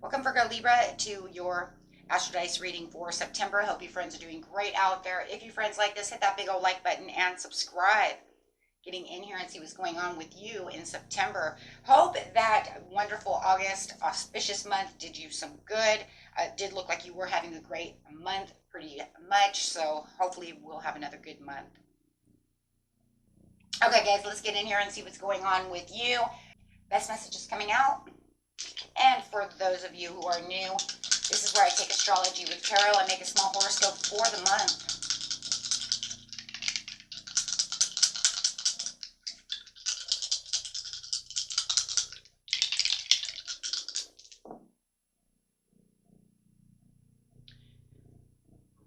Welcome, Virgo Libra, to your Astro Dice reading for September. Hope you friends are doing great out there. If you friends like this, hit that big old like button and subscribe. Getting in here and see what's going on with you in September. Hope that wonderful August, auspicious month did you some good. It did look like you were having a great month pretty much, so hopefully we'll have another good month. Okay, guys, let's get in here and see what's going on with you. Best messages coming out. And for those of you who are new, this is where I take astrology with tarot and make a small horoscope for the month.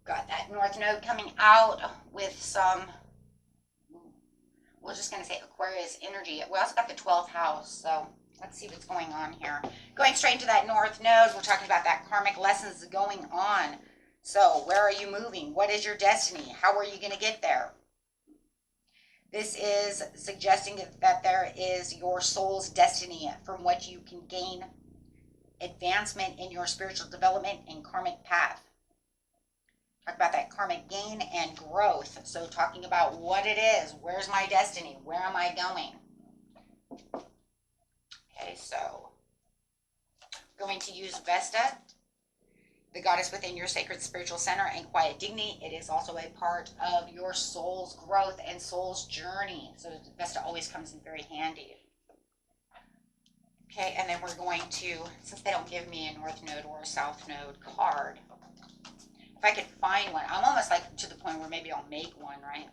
Got that North Node coming out with some, we're just going to say Aquarius energy. We also got the 12th house, so let's see what's going on here. Going straight into that North Node, we're talking about that karmic lessons going on. So where are you moving? What is your destiny? How are you going to get there? This is suggesting that there is your soul's destiny from what you can gain advancement in your spiritual development and karmic path. Talk about that karmic gain and growth. So talking about what it is. Where's my destiny? Where am I going? Okay, so going to use Vesta, the goddess within your sacred spiritual center and quiet dignity. It is also a part of your soul's growth and soul's journey. So Vesta always comes in very handy. Okay, and then we're going to, since they don't give me a North Node or a South Node card, if I could find one, I'm almost like to the point where maybe I'll make one, right?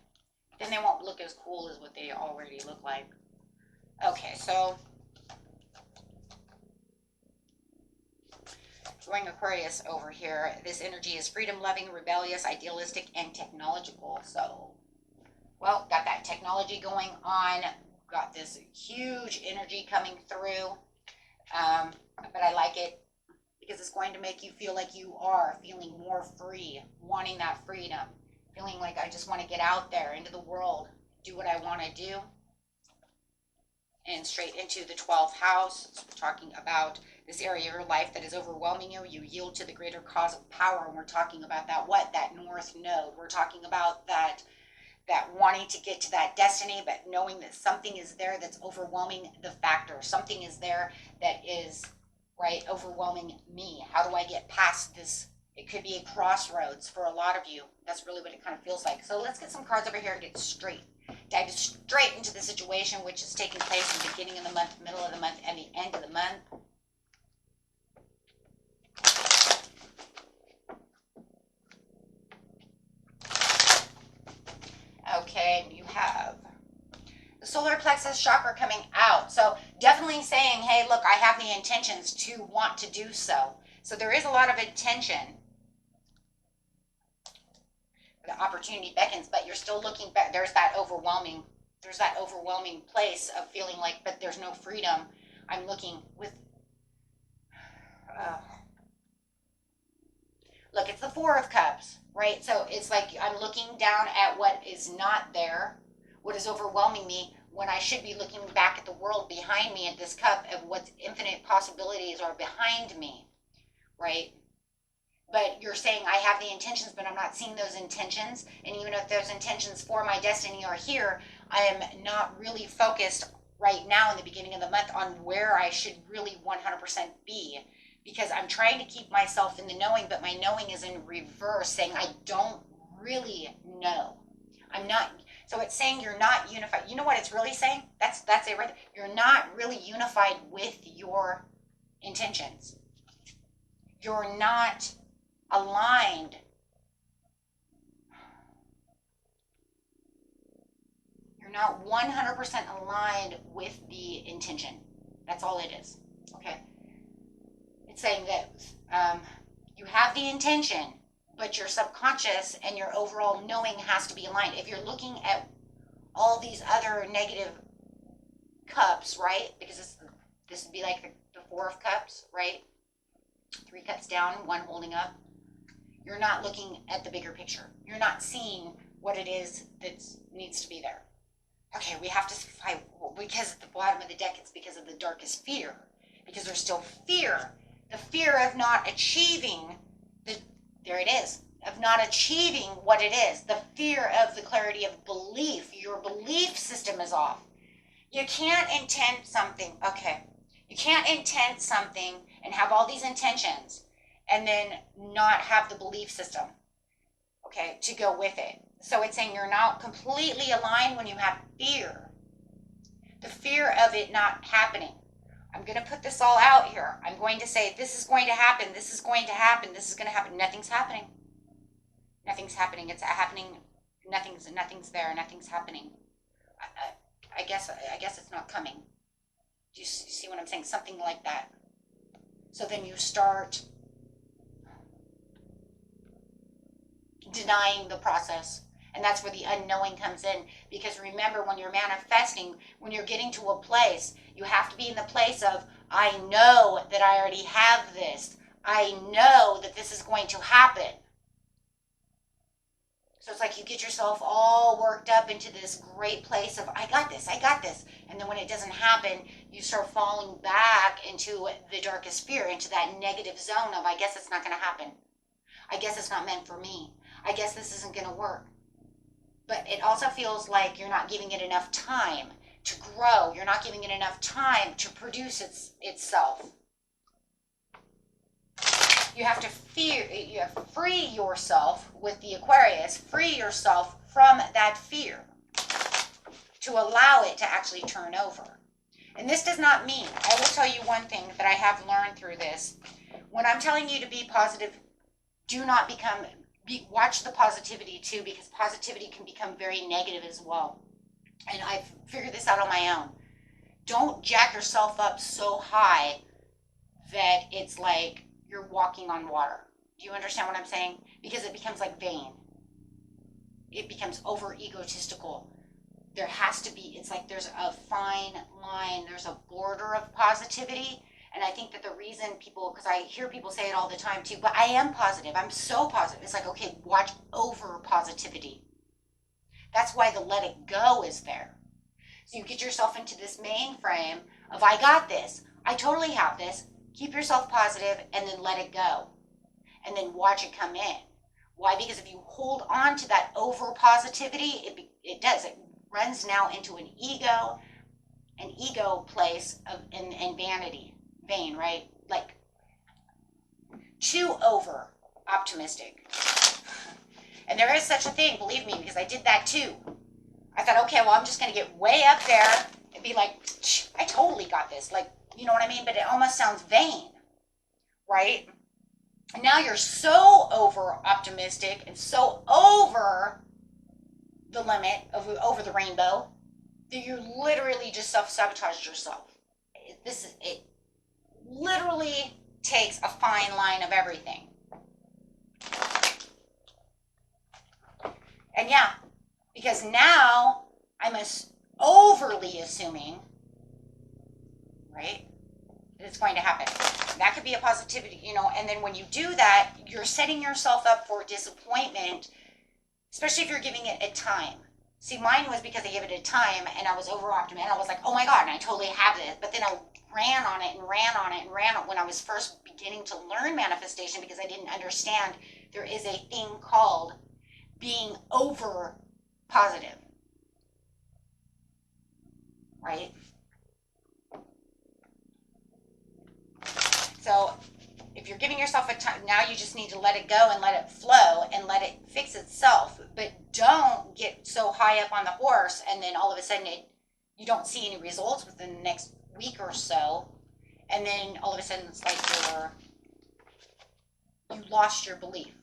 Then they won't look as cool as what they already look like. Okay, so going Aquarius over here, this energy is freedom-loving, rebellious, idealistic, and technological. So, well, got that technology going on. Got this huge energy coming through. But I like it because it's going to make you feel like you are feeling more free, wanting that freedom, feeling like I just want to get out there into the world, do what I want to do. And straight into the 12th house, so we're talking about this area of your life that is overwhelming you. You yield to the greater cause of power, and we're talking about that that North Node. We're talking about that wanting to get to that destiny, but knowing that something is there that's overwhelming the factor. Something is there that is, right, overwhelming me. How do I get past this? It could be a crossroads for a lot of you. That's really what it kind of feels like. So let's get some cards over here and get dive straight into the situation, which is taking place in the beginning of the month, middle of the month, and the end of the month. Okay, you have the solar plexus chakra coming out. So definitely saying, hey, look, I have the intentions to want to do so. So there is a lot of intention. The opportunity beckons, but you're still looking back. There's that overwhelming place of feeling like, but there's no freedom. I'm looking with, look, it's the Four of Cups, right? So it's like I'm looking down at what is not there, what is overwhelming me, when I should be looking back at the world behind me at this cup of what infinite possibilities are behind me, right? But you're saying I have the intentions, but I'm not seeing those intentions. And even if those intentions for my destiny are here, I am not really focused right now in the beginning of the month on where I should really 100% be. Because I'm trying to keep myself in the knowing, but my knowing is in reverse, saying I don't really know. I'm not. So it's saying you're not unified. You know what it's really saying? That's it right there. You're not really unified with your intentions. You're not aligned. You're not 100% aligned with the intention. That's all it is. Okay. It's saying that you have the intention, but your subconscious and your overall knowing has to be aligned. If you're looking at all these other negative cups, right? Because this would be like the Four of Cups, right? 3 cups down, 1 holding up. You're not looking at the bigger picture. You're not seeing what it is that needs to be there. Okay, we have to fight, because at the bottom of the deck, it's because of the darkest fear. Because there's still fear The fear of not achieving there it is, of not achieving what it is. The fear of the clarity of belief. Your belief system is off. You can't intend something. Okay. You can't intend something and have all these intentions and then not have the belief system, okay, to go with it. So it's saying you're not completely aligned when you have fear. The fear of it not happening. I'm going to put this all out here. I'm going to say, this is going to happen. This is going to happen. This is going to happen. Nothing's happening. Nothing's happening. It's happening. Nothing's there. Nothing's happening. I guess it's not coming. Do you see what I'm saying? Something like that. So then you start denying the process. And that's where the unknowing comes in. Because remember, when you're manifesting, when you're getting to a place, you have to be in the place of, I know that I already have this. I know that this is going to happen. So it's like you get yourself all worked up into this great place of, I got this, I got this. And then when it doesn't happen, you start falling back into the darkest fear, into that negative zone of, I guess it's not going to happen. I guess it's not meant for me. I guess this isn't going to work. But it also feels like you're not giving it enough time to grow. You're not giving it enough time to produce itself. You have to free yourself with the Aquarius, free yourself from that fear to allow it to actually turn over. And this does not mean, I will tell you one thing that I have learned through this. When I'm telling you to be positive, do not watch the positivity too, because positivity can become very negative as well. And I've figured this out on my own. Don't jack yourself up so high that it's like you're walking on water. Do you understand what I'm saying? Because it becomes like vain. It becomes over egotistical. There has to be, it's like there's a fine line, there's a border of positivity. And I think that the reason people, because I hear people say it all the time too, but I am positive. I'm so positive. It's like, okay, watch over positivity. That's why the let it go is there. So you get yourself into this mainframe of, I got this. I totally have this. Keep yourself positive and then let it go. And then watch it come in. Why? Because if you hold on to that over positivity, it does. It runs now into an ego place of and vanity. Vain, right? Like too over optimistic. And there is such a thing, believe me, because I did that too. I thought, okay, well, I'm just going to get way up there and be like, I totally got this. Like, you know what I mean? But it almost sounds vain, right? And now you're so over optimistic and so over the limit, over the rainbow, that you literally just self-sabotaged yourself. It literally takes a fine line of everything. And yeah, because now I'm overly assuming, right, that it's going to happen. That could be a positivity, and then when you do that, you're setting yourself up for disappointment, especially if you're giving it a time. See, mine was because I gave it a time and I was over-optimistic. I was like, oh my God, and I totally have this. But then I ran on it when I was first beginning to learn manifestation, because I didn't understand there is a thing called being over positive, right? So if you're giving yourself a time, now you just need to let it go and let it flow and let it fix itself. But don't get so high up on the horse and then all of a sudden you don't see any results within the next week or so. And then all of a sudden it's like you lost your belief,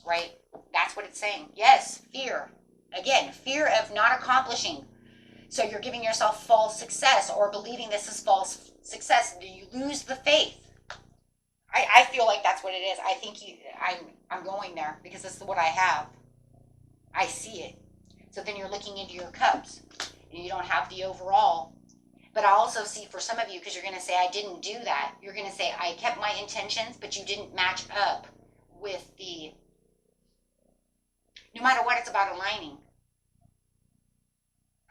right? That's what it's saying. Yes, fear. Again, fear of not accomplishing. So you're giving yourself false success or believing this is false success. Do you lose the faith? I feel like that's what it is. I think I'm going there because this is what I have. I see it. So then you're looking into your cups and you don't have the overall. But I also see for some of you, because you're going to say, I didn't do that. You're going to say, I kept my intentions, but you didn't match up with no matter what, it's about aligning.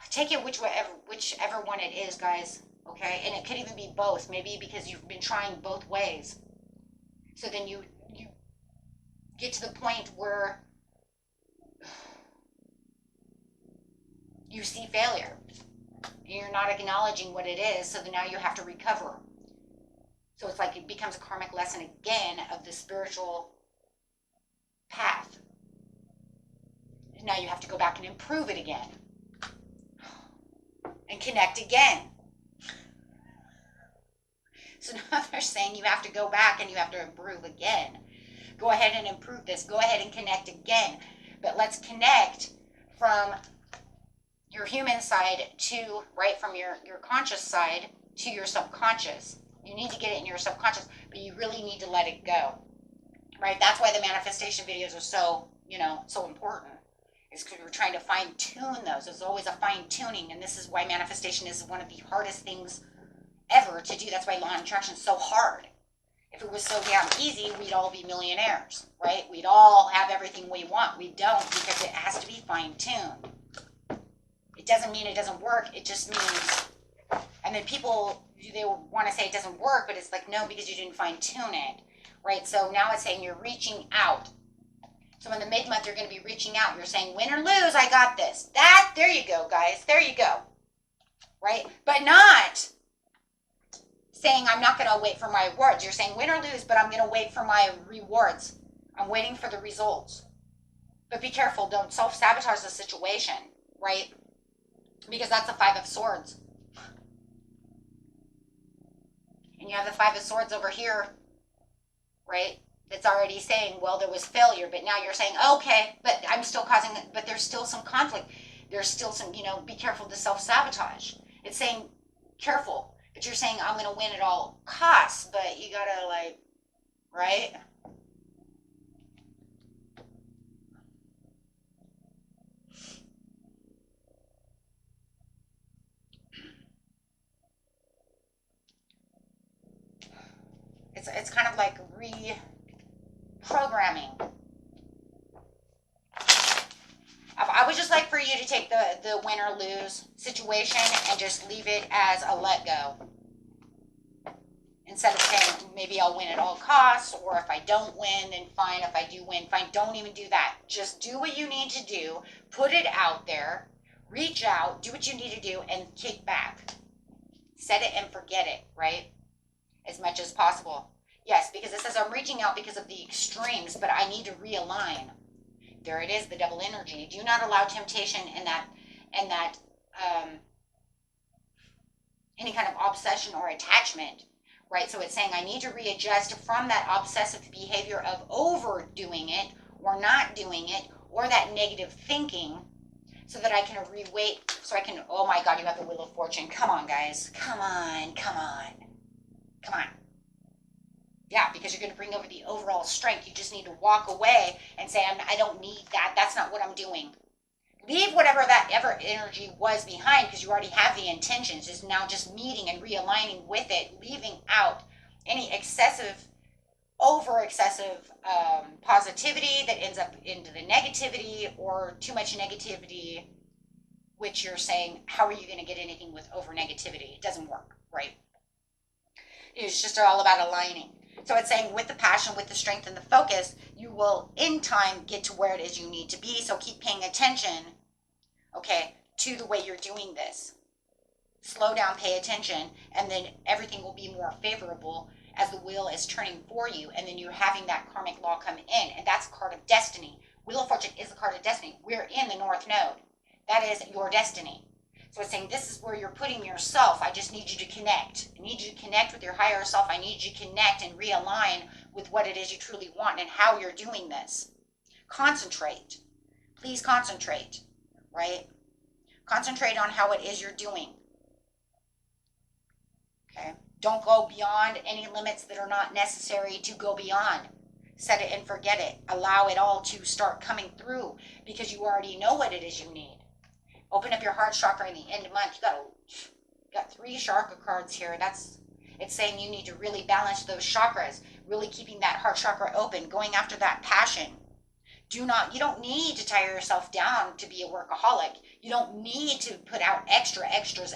Take it whichever one it is, guys. Okay? And it could even be both. Maybe because you've been trying both ways. So then you get to the point where you see failure. You're not acknowledging what it is, so then now you have to recover. So it's like it becomes a karmic lesson again of the spiritual path. And now you have to go back and improve it again. And connect again. So now they're saying you have to go back and you have to improve again. Go ahead and improve this. Go ahead and connect again. But let's connect from your human side to, right, from your conscious side to your subconscious. You need to get it in your subconscious, but you really need to let it go, right? That's why the manifestation videos are so, so important. It's because we're trying to fine tune those. There's always a fine tuning, and this is why manifestation is one of the hardest things ever to do. That's why law of attraction is so hard. If it was so damn easy, we'd all be millionaires, right? We'd all have everything we want. We don't, because it has to be fine tuned. It doesn't mean it doesn't work. It just means, and then people, they want to say it doesn't work, but it's like, no, because you didn't fine tune it, right? So now it's saying you're reaching out. So in the mid-month, you're going to be reaching out. You're saying, win or lose, I got this. There you go, guys. There you go, right? But not saying I'm not going to wait for my rewards. You're saying win or lose, but I'm going to wait for my rewards. I'm waiting for the results. But be careful. Don't self-sabotage the situation, right? Because that's the Five of Swords. And you have the Five of Swords over here, right? That's already saying, well, there was failure, but now you're saying, okay, but I'm still causing it, but there's still some conflict. There's still some, be careful to self-sabotage. It's saying, careful, but you're saying, I'm going to win at all costs, but you got to, right? It's kind of like reprogramming. I would just like for you to take the win or lose situation and just leave it as a let go. Instead of saying, maybe I'll win at all costs, or if I don't win, then fine. If I do win, fine. Don't even do that. Just do what you need to do. Put it out there. Reach out. Do what you need to do and kick back. Set it and forget it, right? As much as possible. Yes, because it says I'm reaching out because of the extremes, but I need to realign. There it is, the double energy. Do not allow temptation and that any kind of obsession or attachment, right? So it's saying I need to readjust from that obsessive behavior of overdoing it or not doing it or that negative thinking so that I can reweight, so I can, oh my God, you have the Wheel of Fortune. Come on, guys. Come on. Yeah, because you're going to bring over the overall strength. You just need to walk away and say, I don't need that. That's not what I'm doing. Leave whatever that ever energy was behind, because you already have the intentions. It's now just meeting and realigning with it, leaving out any over excessive positivity that ends up into the negativity, or too much negativity, which you're saying, how are you going to get anything with over negativity? It doesn't work, right? It's just all about aligning. So it's saying with the passion, with the strength and the focus, you will in time get to where it is you need to be. So keep paying attention, okay, to the way you're doing this. Slow down, pay attention, and then everything will be more favorable as the wheel is turning for you. And then you're having that karmic law come in. And that's a card of destiny. Wheel of Fortune is a card of destiny. We're in the North Node. That is your destiny. So it's saying this is where you're putting yourself. I just need you to connect. I need you to connect with your higher self. I need you to connect and realign with what it is you truly want and how you're doing this. Concentrate. Please concentrate, right? Concentrate on how it is you're doing. Okay? Don't go beyond any limits that are not necessary to go beyond. Set it and forget it. Allow it all to start coming through, because you already know what it is you need. Open up your heart chakra in the end of the month. You got 3 chakra cards here. It's saying you need to really balance those chakras, really keeping that heart chakra open, going after that passion. You don't need to tire yourself down to be a workaholic. You don't need to put out extras.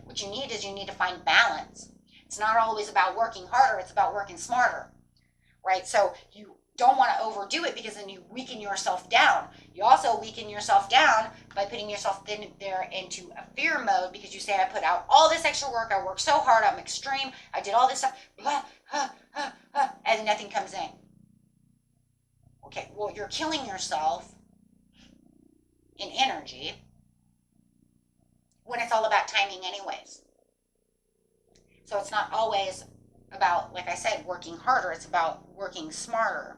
What you need is you need to find balance. It's not always about working harder. It's about working smarter. right? So you don't want to overdo it because then you weaken yourself down. You also weaken yourself down by putting yourself there into a fear mode because you say, I put out all this extra work, I worked so hard, I'm extreme, I did all this stuff, blah, and nothing comes in. Okay, well, you're killing yourself in energy when it's all about timing anyways. So it's not always about, like I said, working harder. It's about working smarter.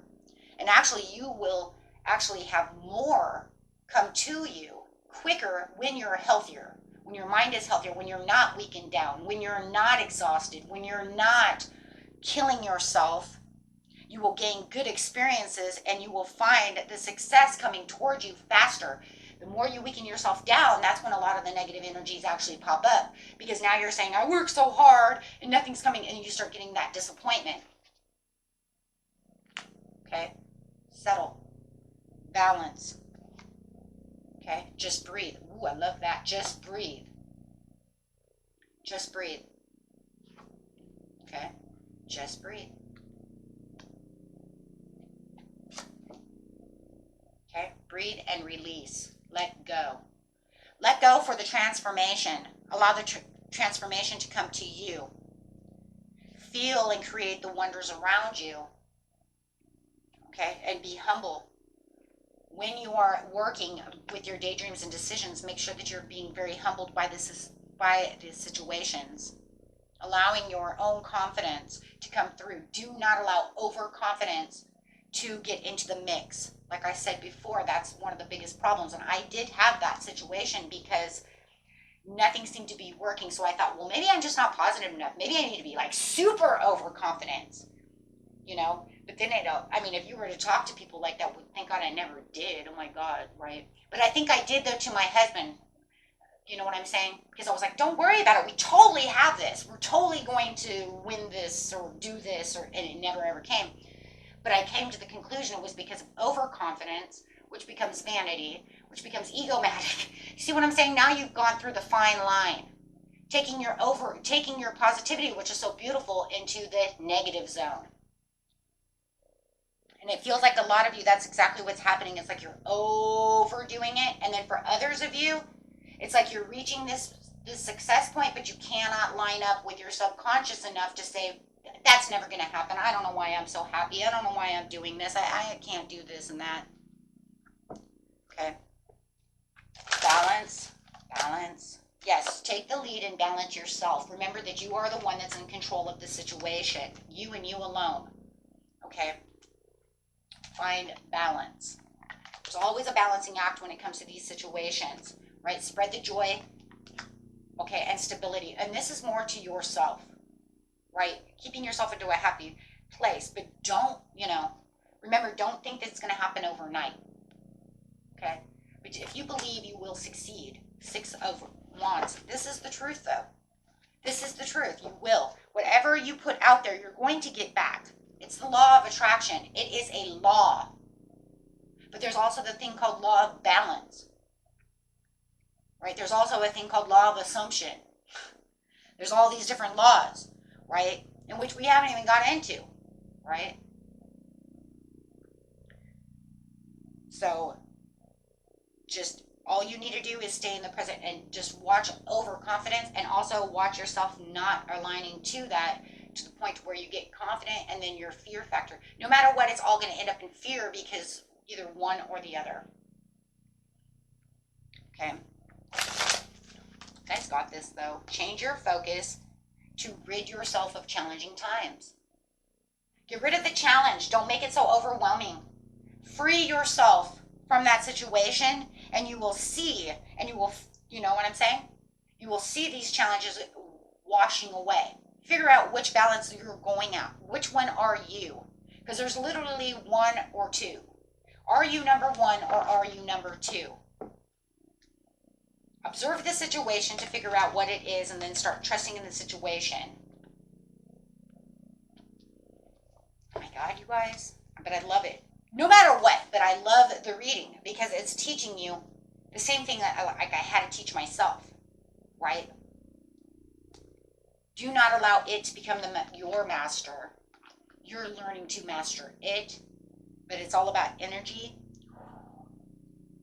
And actually, you will actually have more come to you quicker when you're healthier, when your mind is healthier, when you're not weakened down, when you're not exhausted, when you're not killing yourself. You will gain good experiences and you will find the success coming towards you faster. The more you weaken yourself down, that's when a lot of the negative energies actually pop up. Because now you're saying, I work so hard and nothing's coming, and you start getting that disappointment. Okay? Settle. Balance. Okay? Just breathe. Ooh, I love that. Just breathe. Just breathe. Okay? Just breathe. Okay? Breathe and release. Let go. Let go for the transformation. Allow the transformation to come to you. Feel and create the wonders around you. Okay? And be humble. When you are working with your daydreams and decisions, make sure that you're being very humbled by the situations. Allowing your own confidence to come through. Do not allow overconfidence to get into the mix. Like I said before, that's one of the biggest problems. And I did have that situation because nothing seemed to be working. So I thought, well, maybe I'm just not positive enough. Maybe I need to be like super overconfident, you know? But then if you were to talk to people like that, thank God I never did. Oh my God, right? But I think I did, though, to my husband. You know what I'm saying? Because I was like, don't worry about it. We totally have this. We're totally going to win this or do this, and it never ever came. But I came to the conclusion it was because of overconfidence, which becomes vanity, which becomes egomatic. You see what I'm saying? Now you've gone through the fine line, taking your positivity, which is so beautiful, into the negative zone. And it feels like a lot of you, that's exactly what's happening. It's like you're overdoing it. And then for others of you, it's like you're reaching this success point, but you cannot line up with your subconscious enough to say, that's never going to happen. I don't know why I'm so happy. I don't know why I'm doing this. I can't do this and that. Okay. Balance. Balance. Yes, take the lead and balance yourself. Remember that you are the one that's in control of the situation. You and you alone. Okay. Find balance. There's always a balancing act when it comes to these situations, right? Spread the joy, okay, and stability. And this is more to yourself, right? Keeping yourself into a happy place. But don't, remember, don't think that it's going to happen overnight, okay? But if you believe you will succeed, 6 of Wands. This is the truth, though. This is the truth. You will. Whatever you put out there, you're going to get back. It's the law of attraction. It is a law. But there's also the thing called law of balance. Right? There's also a thing called law of assumption. There's all these different laws, right? In which we haven't even got into, right? So just all you need to do is stay in the present and just watch overconfidence, and also watch yourself not aligning to that, to the point where you get confident and then your fear factor. No matter what, it's all going to end up in fear, because either one or the other. Okay. You guys got this, though. Change your focus to rid yourself of challenging times. Get rid of the challenge. Don't make it so overwhelming. Free yourself from that situation, and you will see, and you know what I'm saying? You will see these challenges washing away. Figure out which balance you're going at. Which one are you? Because there's literally one or two. Are you number one or are you number two? Observe the situation to figure out what it is, and then start trusting in the situation. Oh my God, you guys. But I love it. No matter what, but I love the reading, because it's teaching you the same thing that I had to teach myself, right? Do not allow it to become your master. You're learning to master it, but it's all about energy.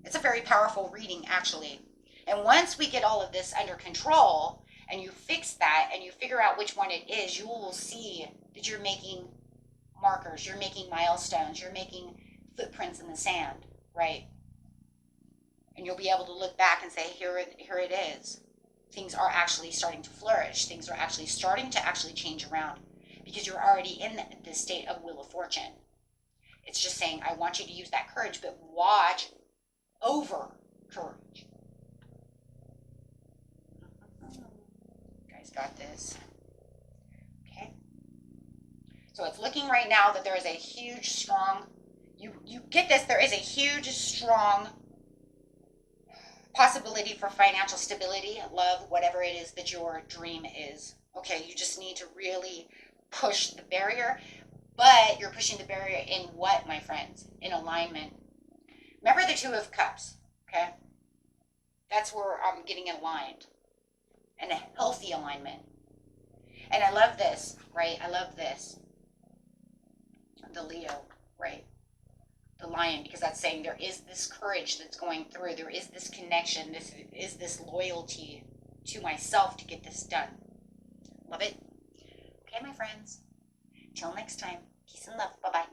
It's a very powerful reading, actually. And once we get all of this under control and you fix that and you figure out which one it is, you will see that you're making markers, you're making milestones, you're making footprints in the sand, right? And you'll be able to look back and say, here it is. Things are actually starting to flourish. Things are actually starting to change around because you're already in the state of Wheel of Fortune. It's just saying, I want you to use that courage, but watch over courage. You guys got this. Okay. So it's looking right now that there is a huge, strong, you get this, there is a huge, strong possibility for financial stability, love, whatever it is that your dream is. Okay, you just need to really push the barrier, but you're pushing the barrier in what, my friends? In alignment. Remember the Two of Cups, okay? That's where I'm getting aligned, and a healthy alignment. And I love this, right? I love this. The Leo, right? The lion, because that's saying there is this courage that's going through. There is this connection. This is this loyalty to myself to get this done. Love it. Okay, my friends. Till next time. Peace and love. Bye-bye.